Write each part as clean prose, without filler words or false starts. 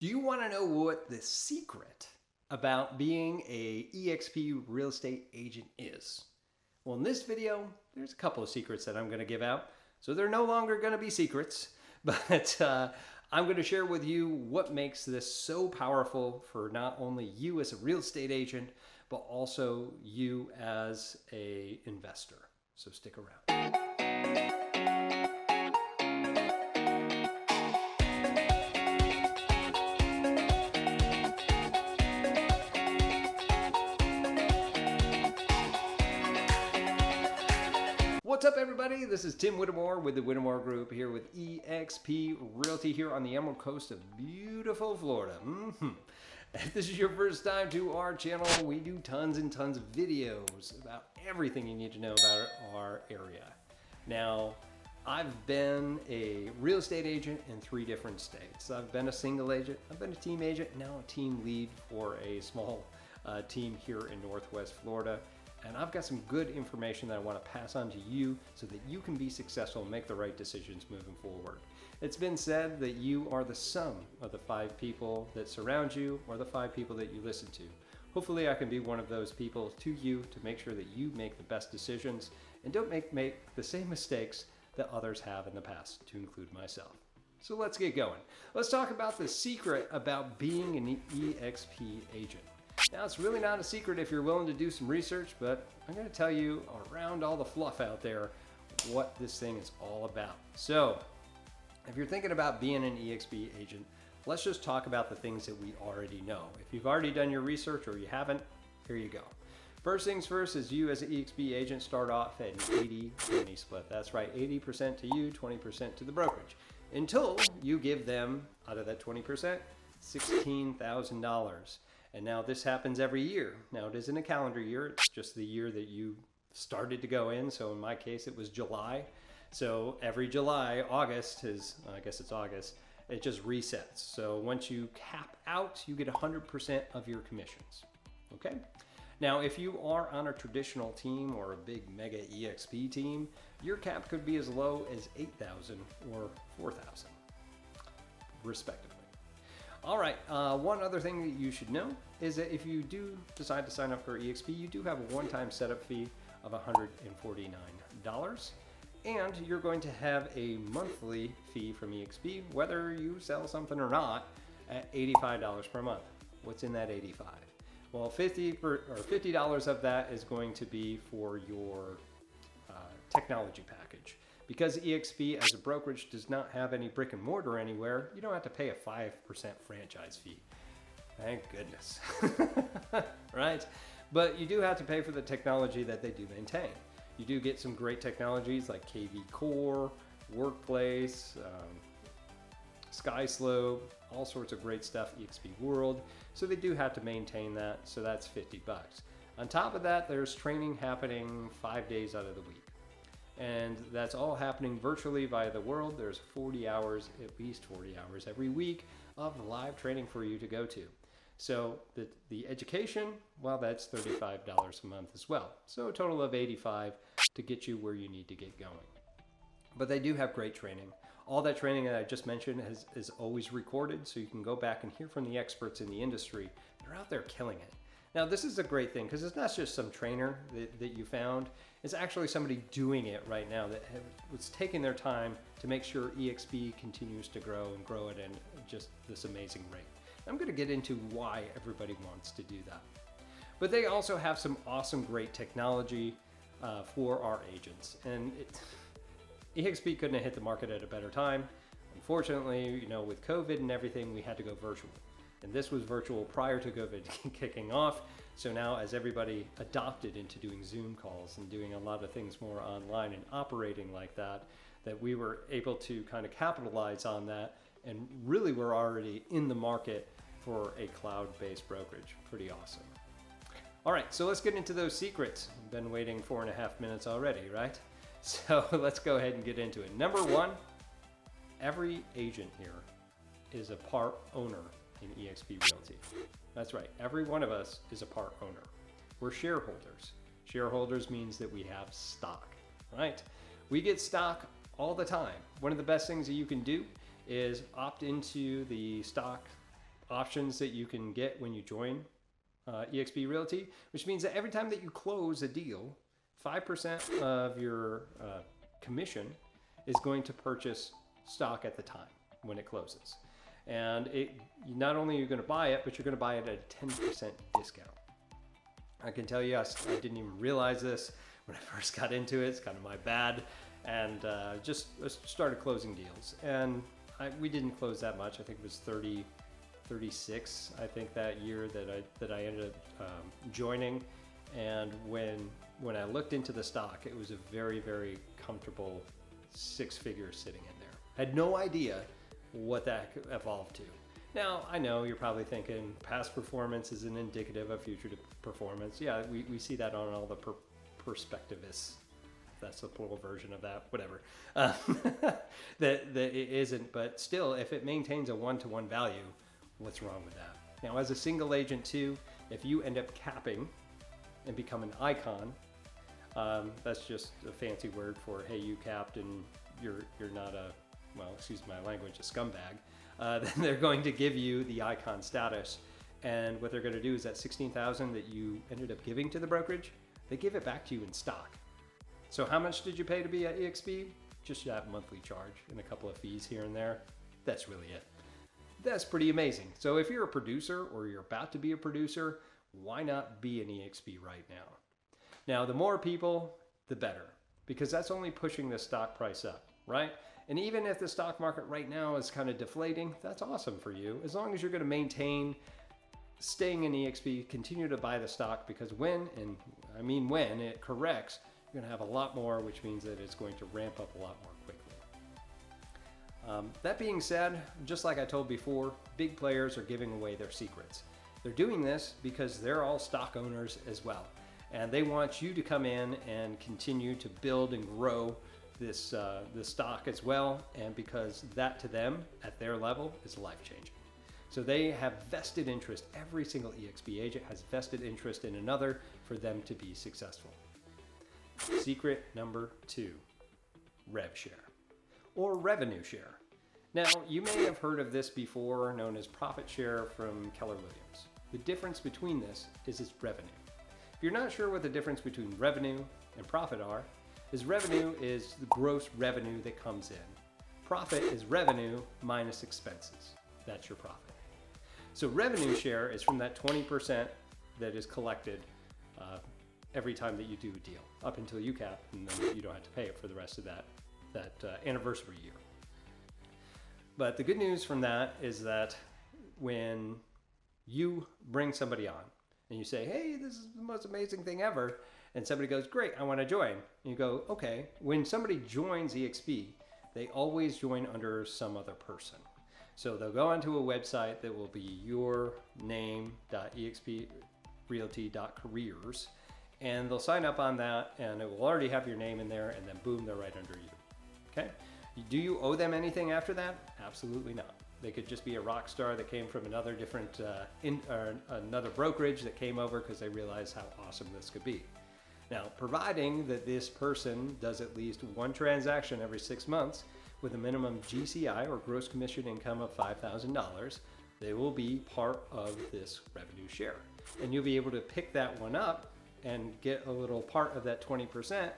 Do you want to know what the secret about being a eXp real estate agent is? Well, in this video, there's a couple of secrets that I'm going to give out. So they're no longer going to be secrets, but I'm going to share with you what makes this so powerful for not only you as a real estate agent, but also you as an investor. So stick around. What's up, everybody? This is Tim Whittemore with the Whittemore Group here with eXp Realty here on the Emerald Coast of beautiful Florida. If this is your first time to our channel, we do tons and tons of videos about everything you need to know about our area. Now, I've been a real estate agent in 3 different states. I've been a single agent, I've been a team agent, now a team lead for a small team here in Northwest Florida. And I've got some good information that I want to pass on to you so that you can be successful and make the right decisions moving forward. It's been said that you are the sum of the 5 people that surround you or the 5 people that you listen to. Hopefully I can be one of those people to you to make sure that you make the best decisions and don't make the same mistakes that others have in the past, to include myself. So let's get going. Let's talk about the secret about being an eXp agent. Now, it's really not a secret if you're willing to do some research, but I'm going to tell you around all the fluff out there what this thing is all about. So, if you're thinking about being an eXp agent, let's just talk about the things that we already know. If you've already done your research or you haven't, here you go. First things first is you as an eXp agent start off at an 80-20 split. That's right, 80% to you, 20% to the brokerage. Until you give them, out of that 20%, $16,000. And now this happens every year. Now it isn't a calendar year, it's just the year that you started to go in. So in my case, it was July. So every July, August is, I guess it's August, it just resets. So once you cap out, you get 100% of your commissions, okay? Now, if you are on a traditional team or a big mega eXp team, your cap could be as low as $8,000 or $4,000, respectively. All right, one other thing that you should know is that if you do decide to sign up for eXp, you do have a one-time setup fee of $149. And you're going to have a monthly fee from eXp, whether you sell something or not, at $85 per month. What's in that $85? Well, $50 of that is going to be for your technology package. Because eXp as a brokerage does not have any brick and mortar anywhere, you don't have to pay a 5% franchise fee. Thank goodness, right? But you do have to pay for the technology that they do maintain. You do get some great technologies like KV Core, Workplace, SkySlope, all sorts of great stuff, eXp World. So they do have to maintain that, so that's $50. On top of that, there's training happening 5 days out of the week. And that's all happening virtually via the world. There's 40 hours, at least 40 hours every week of live training for you to go to. So the education, well, that's $35 a month as well. So a total of $85 to get you where you need to get going. But they do have great training. All that training that I just mentioned is always recorded, so you can go back and hear from the experts in the industry. They're out there killing it. Now, this is a great thing because it's not just some trainer that you found. It's actually somebody doing it right now that was taking their time to make sure eXp continues to grow and grow it at just this amazing rate. I'm going to get into why everybody wants to do that. But they also have some awesome, great technology for our agents. And eXp couldn't have hit the market at a better time. Unfortunately, with COVID and everything, we had to go virtual. And this was virtual prior to COVID kicking off. So now as everybody adopted into doing Zoom calls and doing a lot of things more online and operating like that we were able to kind of capitalize on that and really we're already in the market for a cloud-based brokerage. Pretty awesome. All right, so let's get into those secrets. I've been waiting 4.5 minutes already, right? So let's go ahead and get into it. Number 1, every agent here is a part owner in eXp Realty. That's right, every one of us is a part owner. We're shareholders. Shareholders means that we have stock, right? We get stock all the time. One of the best things that you can do is opt into the stock options that you can get when you join eXp Realty, which means that every time that you close a deal, 5% of your commission is going to purchase stock at the time when it closes. And not only are you going to buy it, but you're going to buy it at a 10% discount. I can tell you, I didn't even realize this when I first got into it. It's kind of my bad. And just started closing deals. And we didn't close that much. I think it was 36, I think, that year that I ended up joining. And when I looked into the stock, it was a very, very comfortable 6 figures sitting in there. Had no idea what that could evolve to. Now, I know you're probably thinking past performance isn't indicative of future performance. Yeah, we see that on all the perspectivists. That's the plural version of that, whatever. That it isn't, but still, if it maintains a one-to-one value, what's wrong with that? Now, as a single agent too, if you end up capping and become an icon, that's just a fancy word for, hey, you capped and you're not a, well, excuse my language, a scumbag. Then they're going to give you the icon status. And what they're going to do is that $16,000 that you ended up giving to the brokerage, they give it back to you in stock. So how much did you pay to be at eXp? Just that monthly charge and a couple of fees here and there. That's really it. That's pretty amazing. So if you're a producer or you're about to be a producer, why not be an eXp right now? Now, the more people, the better, because that's only pushing the stock price up, right? And even if the stock market right now is kind of deflating, that's awesome for you. As long as you're going to maintain staying in eXp, continue to buy the stock, because when it corrects, you're going to have a lot more, which means that it's going to ramp up a lot more quickly. That being said, just like I told before, big players are giving away their secrets. They're doing this because they're all stock owners as well. And they want you to come in and continue to build and grow this stock as well. And because that to them, at their level, is life-changing. So they have vested interest. Every single eXp agent has vested interest in another for them to be successful. Secret number 2, rev share or revenue share. Now, you may have heard of this before, known as profit share from Keller Williams. The difference between this is its revenue. If you're not sure what the difference between revenue and profit are, revenue is the gross revenue that comes in. Profit is revenue minus expenses. That's your profit. So revenue share is from that 20% that is collected every time that you do a deal, up until you cap, and then you don't have to pay it for the rest of that anniversary year. But the good news from that is that when you bring somebody on and you say, hey, this is the most amazing thing ever, and somebody goes, great, I want to join. And you go, okay. When somebody joins eXp, they always join under some other person. So they'll go onto a website that will be yourname.exprealty.careers, and they'll sign up on that, and it will already have your name in there, and then boom, they're right under you. Okay? Do you owe them anything after that? Absolutely not. They could just be a rock star that came from another another brokerage that came over because they realized how awesome this could be. Now, providing that this person does at least one transaction every 6 months with a minimum GCI or gross commission income of $5,000, they will be part of this revenue share. And you'll be able to pick that one up and get a little part of that 20%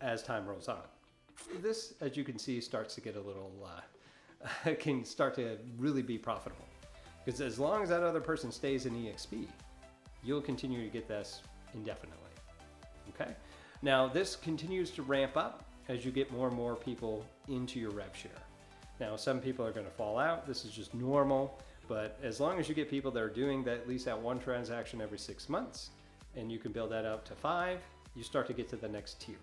as time rolls on. This, as you can see, starts to get a little, can start to really be profitable. Because as long as that other person stays in eXp, you'll continue to get this indefinitely. Okay? Now, this continues to ramp up as you get more and more people into your rev share. Now, some people are going to fall out. This is just normal. But as long as you get people that are doing that, at least that one transaction every 6 months, and you can build that up to 5, you start to get to the next tier.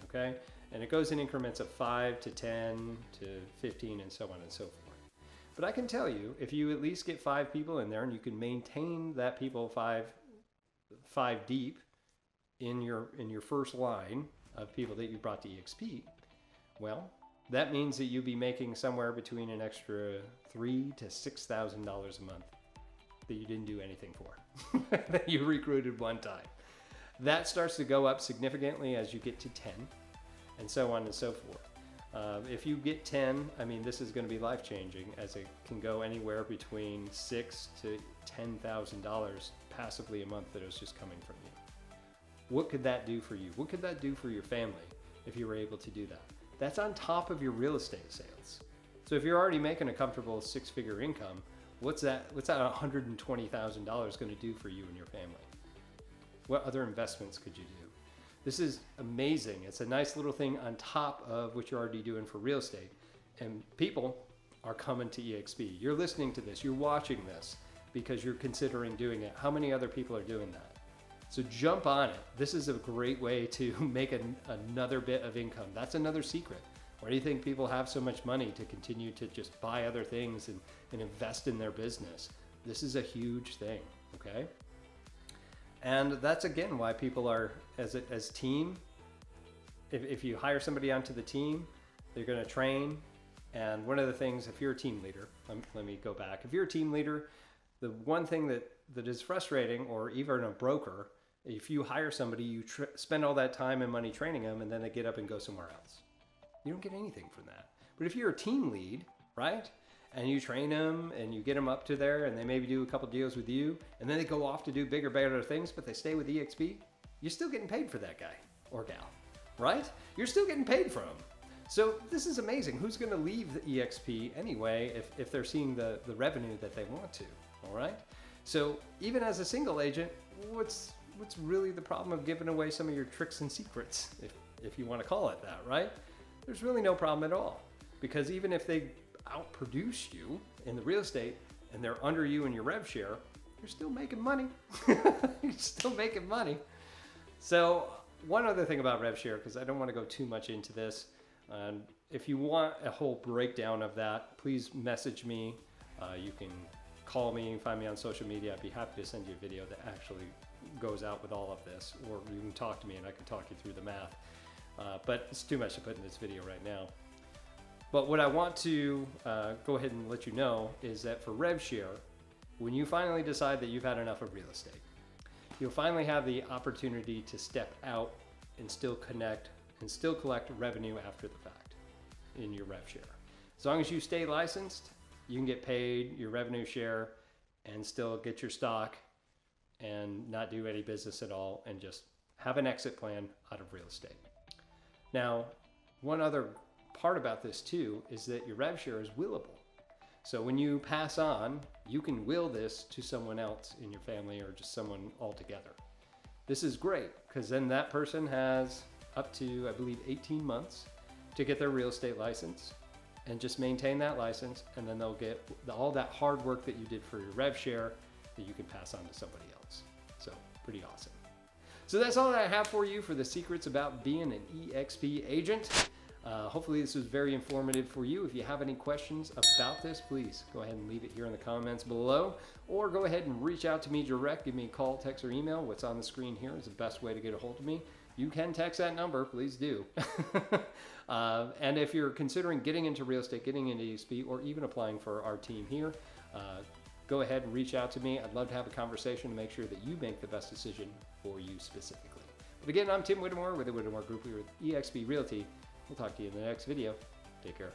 Okay? And it goes in increments of 5 to 10 to 15 and so on and so forth. But I can tell you, if you at least get 5 people in there and you can maintain that people five deep in your first line of people that you brought to eXp, well, that means that you'll be making somewhere between an extra $3,000 to $6,000 a month that you didn't do anything for, that you recruited one time. That starts to go up significantly as you get to 10, and so on and so forth. If you get 10, I mean, this is going to be life changing, as it can go anywhere between $6,000 to $10,000 passively a month that is just coming from you. What could that do for you? What could that do for your family if you were able to do that? That's on top of your real estate sales. So if you're already making a comfortable 6-figure income, what's that $120,000 going to do for you and your family? What other investments could you do? This is amazing. It's a nice little thing on top of what you're already doing for real estate. And people are coming to eXp. You're listening to this, you're watching this because you're considering doing it. How many other people are doing that? So jump on it. This is a great way to make another bit of income. That's another secret. Why do you think people have so much money to continue to just buy other things and invest in their business? This is a huge thing, okay? And that's again why people are, as team, if you hire somebody onto the team, they're gonna train. And one of the things, if you're a team leader, let me go back. If you're a team leader, the one thing that is frustrating, or even a broker, if you hire somebody, you spend all that time and money training them, and then they get up and go somewhere else. You don't get anything from that. But if you're a team lead, right? And you train them and you get them up to there and they maybe do a couple deals with you and then they go off to do bigger, better things, but they stay with eXp, you're still getting paid for that guy or gal, right? You're still getting paid for them. So this is amazing. Who's going to leave the eXp anyway if they're seeing the revenue that they want to, all right? So even as a single agent, what's really the problem of giving away some of your tricks and secrets, if you want to call it that, right? There's really no problem at all, because even if they outproduce you in the real estate and they're under you in your rev share, you're still making money. You're still making money. So one other thing about rev share, because I don't want to go too much into this, if you want a whole breakdown of that, please message me. You can call me and find me on social media. I'd be happy to send you a video that actually goes out with all of this, or you can talk to me and I can talk you through the math. But it's too much to put in this video right now. But what I want to go ahead and let you know is that for rev share, when you finally decide that you've had enough of real estate, you'll finally have the opportunity to step out and still connect and still collect revenue after the fact in your rev share. As long as you stay licensed, you can get paid your revenue share and still get your stock and not do any business at all and just have an exit plan out of real estate. Now, one other part about this too is that your rev share is willable. So when you pass on, you can will this to someone else in your family or just someone altogether. This is great because then that person has up to, I believe, 18 months to get their real estate license and just maintain that license, and then they'll get all that hard work that you did for your rev share that you can pass on to somebody else. So pretty awesome. So that's all that I have for you for the secrets about being an eXp agent. Hopefully this was very informative for you. If you have any questions about this, please go ahead and leave it here in the comments below, or go ahead and reach out to me direct. Give me a call, text, or email. What's on the screen here is the best way to get a hold of me. You can text that number, please do. And if you're considering getting into real estate, getting into eXp, or even applying for our team here, go ahead and reach out to me. I'd love to have a conversation to make sure that you make the best decision for you specifically. But again, I'm Tim Whittemore with the Whittemore Group. We're with eXp Realty. We'll talk to you in the next video. Take care.